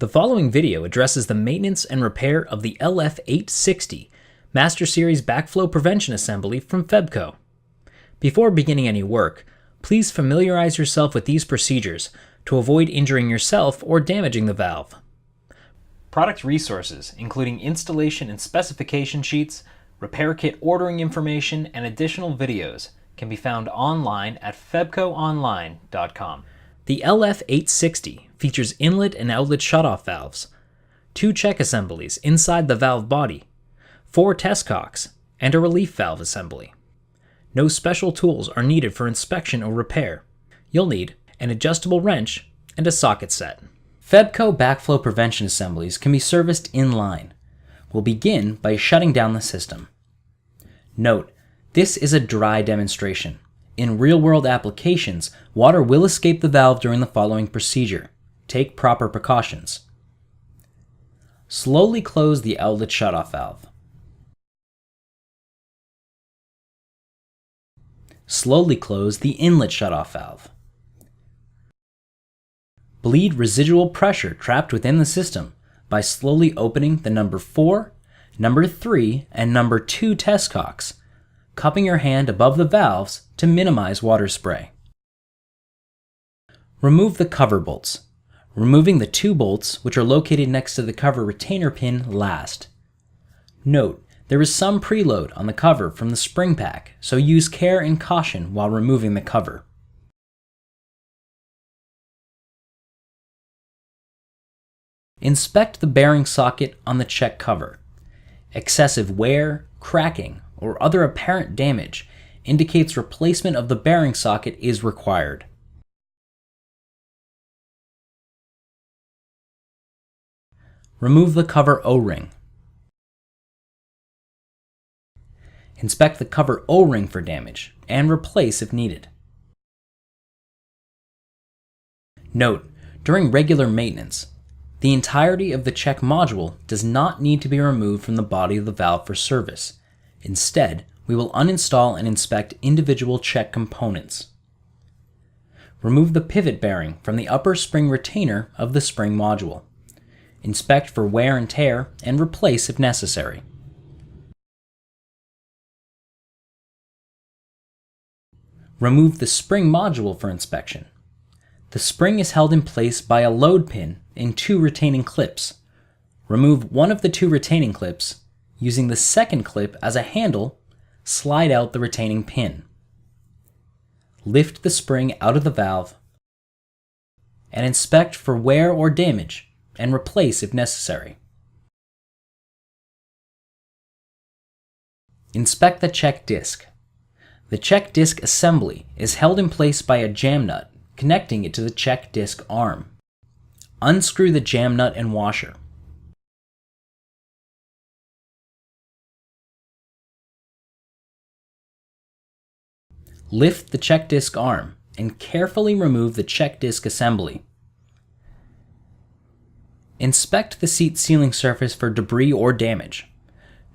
The following video addresses the maintenance and repair of the LF860 Master Series Backflow Prevention Assembly from Febco. Before beginning any work, please familiarize yourself with these procedures to avoid injuring yourself or damaging the valve. Product resources, including installation and specification sheets, repair kit ordering information, and additional videos, can be found online at febcoonline.com. The LF860 features inlet and outlet shutoff valves, 2 check assemblies inside the valve body, 4 test cocks, and a relief valve assembly. No special tools are needed for inspection or repair. You'll need an adjustable wrench and a socket set. Febco backflow prevention assemblies can be serviced in-line. We'll begin by shutting down the system. Note, this is a dry demonstration. In real-world applications, water will escape the valve during the following procedure. Take proper precautions. Slowly close the outlet shutoff valve. Slowly close the inlet shutoff valve. Bleed residual pressure trapped within the system by slowly opening the number 4, number 3, and number 2 test cocks, cupping your hand above the valves to minimize water spray. Remove the cover bolts, removing the 2 bolts which are located next to the cover retainer pin last. Note, there is some preload on the cover from the spring pack, so use care and caution while removing the cover. Inspect the bearing socket on the check cover. Excessive wear, cracking, or other apparent damage indicates replacement of the bearing socket is required. Remove the cover O-ring. Inspect the cover O-ring for damage and replace if needed. Note, during regular maintenance, the entirety of the check module does not need to be removed from the body of the valve for service. Instead, we will uninstall and inspect individual check components. Remove the pivot bearing from the upper spring retainer of the spring module. Inspect for wear and tear and replace if necessary. Remove the spring module for inspection. The spring is held in place by a load pin and 2 retaining clips. Remove one of the 2 retaining clips. Using the second clip as a handle, slide out the retaining pin. Lift the spring out of the valve and inspect for wear or damage and replace if necessary. Inspect the check disc. The check disc assembly is held in place by a jam nut connecting it to the check disc arm. Unscrew the jam nut and washer. Lift the check disc arm and carefully remove the check disc assembly. Inspect the seat sealing surface for debris or damage.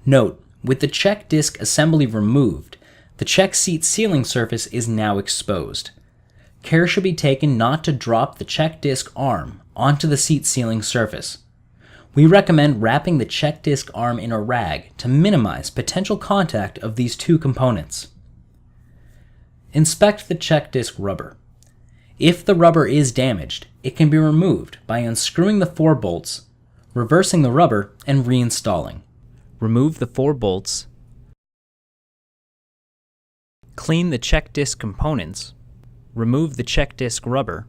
Note, with the check disc assembly removed, the check seat sealing surface is now exposed. Care should be taken not to drop the check disc arm onto the seat sealing surface. We recommend wrapping the check disc arm in a rag to minimize potential contact of these 2 components. Inspect the check disc rubber. If the rubber is damaged, it can be removed by unscrewing the 4 bolts, reversing the rubber, and reinstalling. Remove the 4 bolts. Clean the check disc components. Remove the check disc rubber.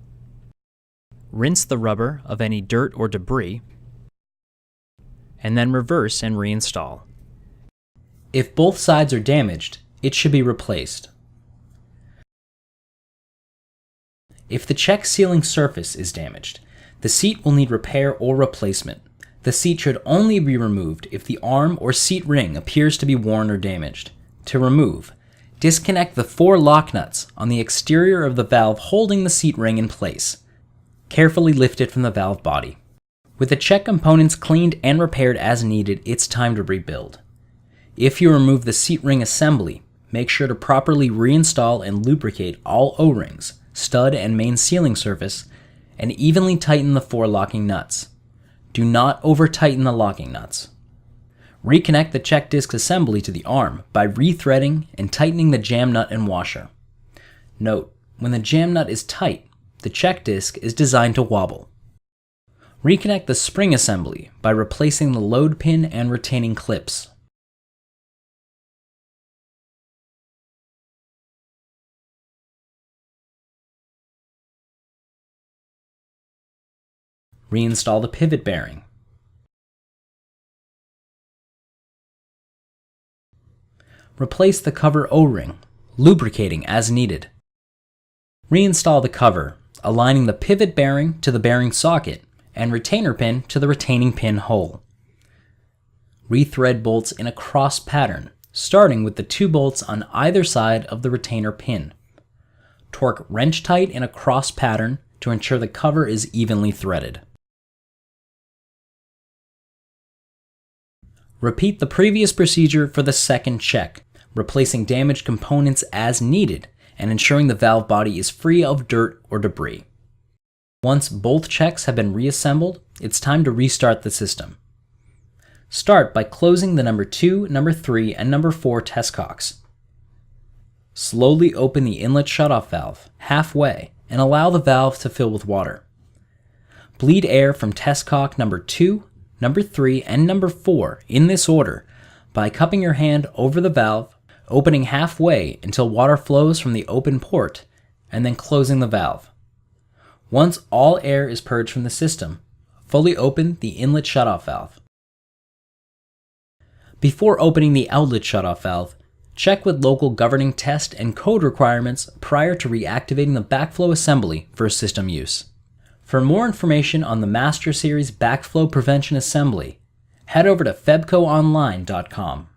Rinse the rubber of any dirt or debris, and then reverse and reinstall. If both sides are damaged, it should be replaced. If the check sealing surface is damaged, the seat will need repair or replacement. The seat should only be removed if the arm or seat ring appears to be worn or damaged. To remove, disconnect the 4 lock nuts on the exterior of the valve holding the seat ring in place. Carefully lift it from the valve body. With the check components cleaned and repaired as needed, it's time to rebuild. If you remove the seat ring assembly, make sure to properly reinstall and lubricate all O-rings, stud and main sealing surface, and evenly tighten the 4 locking nuts. do not over-tighten the locking nuts. Reconnect the check disc assembly to the arm by rethreading and tightening the jam nut and washer. Note, when the jam nut is tight, the check disc is designed to wobble. Reconnect the spring assembly by replacing the load pin and retaining clips. Reinstall the pivot bearing. Replace the cover O-ring, lubricating as needed. Reinstall the cover, aligning the pivot bearing to the bearing socket and retainer pin to the retaining pin hole. Rethread bolts in a cross pattern, starting with the 2 bolts on either side of the retainer pin. Torque wrench tight in a cross pattern to ensure the cover is evenly threaded. Repeat the previous procedure for the second check, replacing damaged components as needed and ensuring the valve body is free of dirt or debris. Once both checks have been reassembled, it's time to restart the system. Start by closing the number 2, number 3, and number 4 test cocks. Slowly open the inlet shutoff valve halfway and allow the valve to fill with water. Bleed air from test cock number 2, number 3, and number 4 in this order by cupping your hand over the valve, opening halfway until water flows from the open port, and then closing the valve. Once all air is purged from the system, fully open the inlet shutoff valve. Before opening the outlet shutoff valve, check with local governing test and code requirements prior to reactivating the backflow assembly for system use. For more information on the Master Series Backflow Prevention Assembly, head over to febcoonline.com.